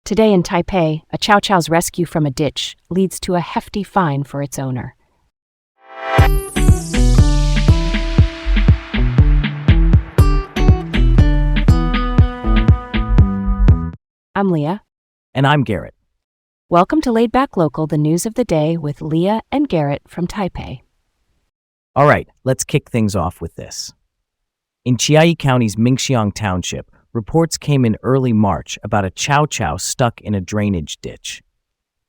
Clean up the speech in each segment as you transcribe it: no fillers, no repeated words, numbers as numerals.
Today in Taipei, a Chow Chow's rescue from a ditch leads to a hefty fine for its owner. I'm Leah. And I'm Garrett. Welcome to Laid Back Local, the news of the day with Leah and Garrett from Taipei. All right, let's kick things off with this. In Chiayi County's Mingxiang Township, reports came in early March about a Chow Chow stuck in a drainage ditch.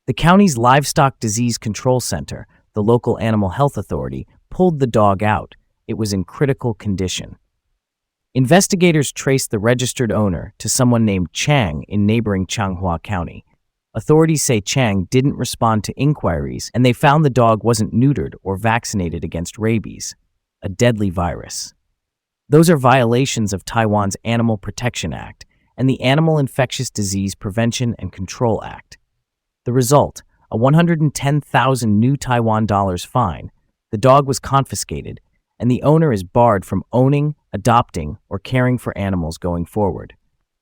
The county's Livestock Disease Control Center, the local animal health authority, pulled the dog out. It was in critical condition. Investigators traced the registered owner to someone named Chang in neighboring Changhua County. Authorities say Chang didn't respond to inquiries, and they found the dog wasn't neutered or vaccinated against rabies, a deadly virus. Those are violations of Taiwan's Animal Protection Act and the Animal Infectious Disease Prevention and Control Act. The result, a 110,000 new Taiwan dollars fine. The dog was confiscated, and the owner is barred from owning, adopting, or caring for animals going forward.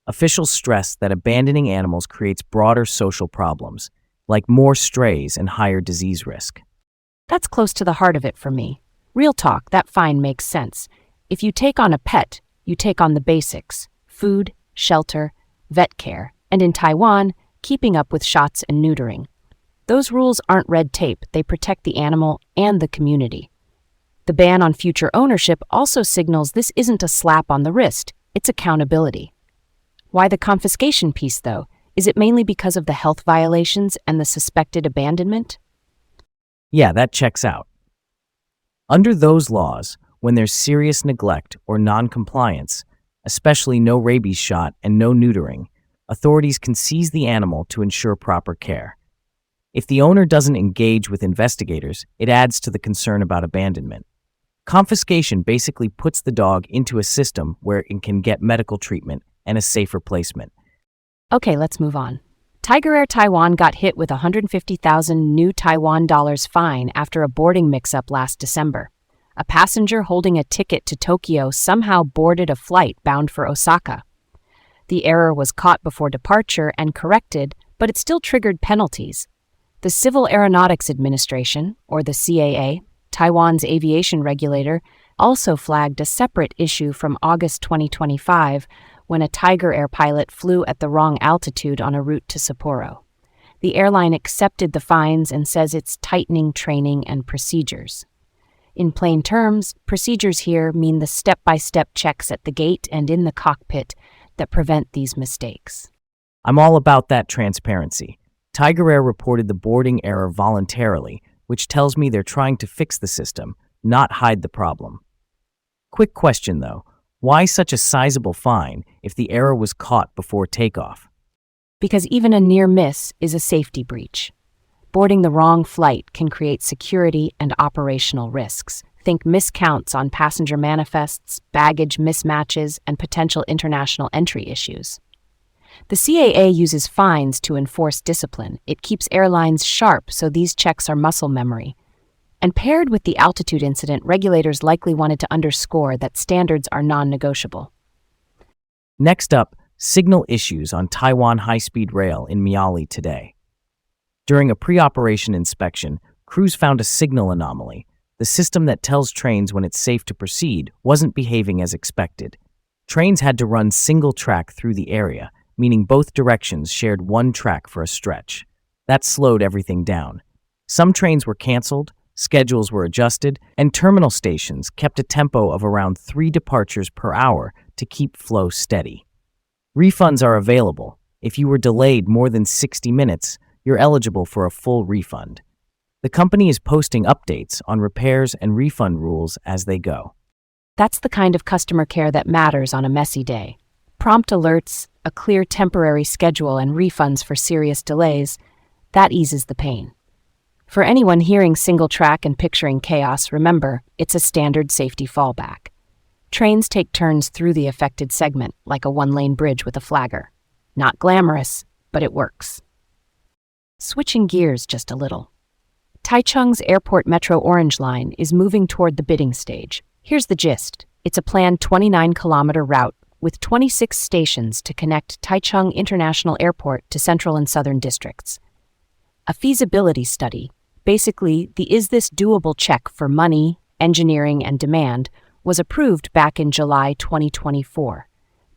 Officials stress that abandoning animals creates broader social problems, like more strays and higher disease risk. That's close to the heart of it for me. Real talk, that fine makes sense. If you take on a pet, you take on the basics: food, shelter, vet care, and in Taiwan, keeping up with shots and neutering. Those rules aren't red tape, they protect the animal and the community. The ban on future ownership also signals this isn't a slap on the wrist, it's accountability. Why the confiscation piece, though? Is it mainly because of the health violations and the suspected abandonment? Yeah, that checks out. Under those laws, when there's serious neglect or non-compliance, especially no rabies shot and no neutering, authorities can seize the animal to ensure proper care. If the owner doesn't engage with investigators, it adds to the concern about abandonment. Confiscation basically puts the dog into a system where it can get medical treatment and a safer placement. Okay, let's move on. Tiger Air Taiwan got hit with a 150,000 new Taiwan dollars fine after a boarding mix-up last December. A passenger holding a ticket to Tokyo somehow boarded a flight bound for Osaka. The error was caught before departure and corrected, but it still triggered penalties. The Civil Aeronautics Administration, or the CAA, Taiwan's aviation regulator, also flagged a separate issue from August 2025 when a Tiger Air pilot flew at the wrong altitude on a route to Sapporo. The airline accepted the fines and says it's tightening training and procedures. In plain terms, procedures here mean the step-by-step checks at the gate and in the cockpit that prevent these mistakes. I'm all about that transparency. Tiger Air reported the boarding error voluntarily, which tells me they're trying to fix the system, not hide the problem. Quick question though, why such a sizable fine if the error was caught before takeoff? Because even a near miss is a safety breach. Boarding the wrong flight can create security and operational risks. Think miscounts on passenger manifests, baggage mismatches, and potential international entry issues. The CAA uses fines to enforce discipline. It keeps airlines sharp so these checks are muscle memory. And paired with the altitude incident, regulators likely wanted to underscore that standards are non-negotiable. Next up, signal issues on Taiwan high-speed rail in Miali today. During a pre-operation inspection, crews found a signal anomaly. The system that tells trains when it's safe to proceed wasn't behaving as expected. Trains had to run single track through the area, meaning both directions shared one track for a stretch. That slowed everything down. Some trains were canceled, schedules were adjusted, and terminal stations kept a tempo of around 3 departures per hour to keep flow steady. Refunds are available. If you were delayed more than 60 minutes, you're eligible for a full refund. The company is posting updates on repairs and refund rules as they go. That's the kind of customer care that matters on a messy day. Prompt alerts, a clear temporary schedule, and refunds for serious delays, that eases the pain. For anyone hearing single track and picturing chaos, remember, it's a standard safety fallback. Trains take turns through the affected segment, like a one-lane bridge with a flagger. Not glamorous, but it works. Switching gears just a little. Taichung's Airport Metro Orange Line is moving toward the bidding stage. Here's the gist. It's a planned 29-kilometer route with 26 stations to connect Taichung International Airport to central and southern districts. A feasibility study, basically the is this doable check for money, engineering, and demand, was approved back in July 2024.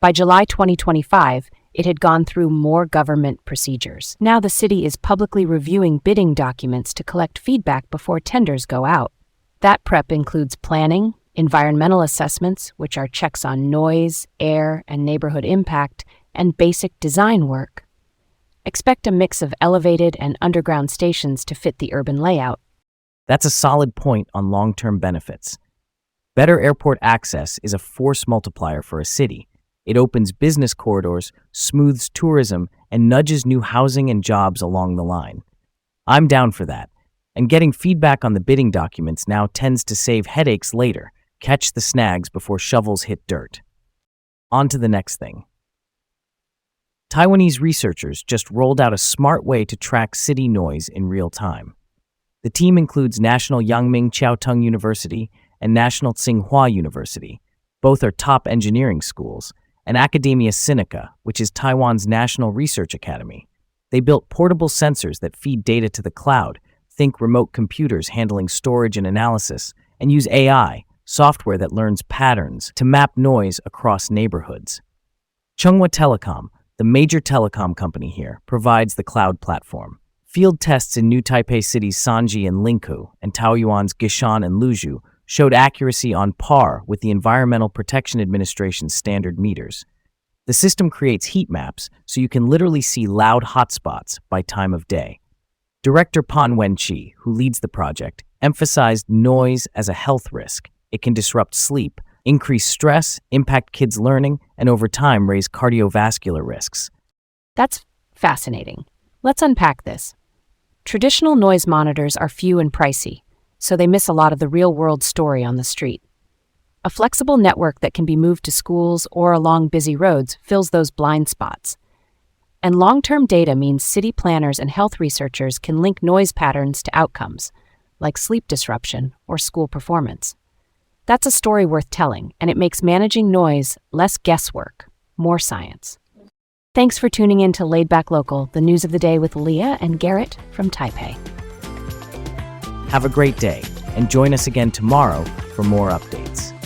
By July 2025, it had gone through more government procedures. Now the city is publicly reviewing bidding documents to collect feedback before tenders go out. That prep includes planning, environmental assessments, which are checks on noise, air, and neighborhood impact, and basic design work. Expect a mix of elevated and underground stations to fit the urban layout. That's a solid point on long-term benefits. Better airport access is a force multiplier for a city. It opens business corridors, smooths tourism, and nudges new housing and jobs along the line. I'm down for that. And getting feedback on the bidding documents now tends to save headaches later. Catch the snags before shovels hit dirt. On to the next thing. Taiwanese researchers just rolled out a smart way to track city noise in real time. The team includes National Yangming Chiaoteng University and National Tsinghua University. Both are top engineering schools, and Academia Sinica, which is Taiwan's national research academy. They built portable sensors that feed data to the cloud, think remote computers handling storage and analysis, and use AI, software that learns patterns, to map noise across neighborhoods. Chunghwa Telecom, the major telecom company here, provides the cloud platform. Field tests in New Taipei City's Sanji and Lingkou and Taoyuan's Gishan and Luzhu showed accuracy on par with the Environmental Protection Administration's standard meters. The system creates heat maps so you can literally see loud hotspots by time of day. Director Pan Wenqi, who leads the project, emphasized noise as a health risk. It can disrupt sleep, increase stress, impact kids' learning, and over time raise cardiovascular risks. That's fascinating. Let's unpack this. Traditional noise monitors are few and pricey, so they miss a lot of the real-world story on the street. A flexible network that can be moved to schools or along busy roads fills those blind spots. And long-term data means city planners and health researchers can link noise patterns to outcomes, like sleep disruption or school performance. That's a story worth telling, and it makes managing noise less guesswork, more science. Thanks for tuning in to Laid Back Local, the news of the day with Leah and Garrett from Taipei. Have a great day, and join us again tomorrow for more updates.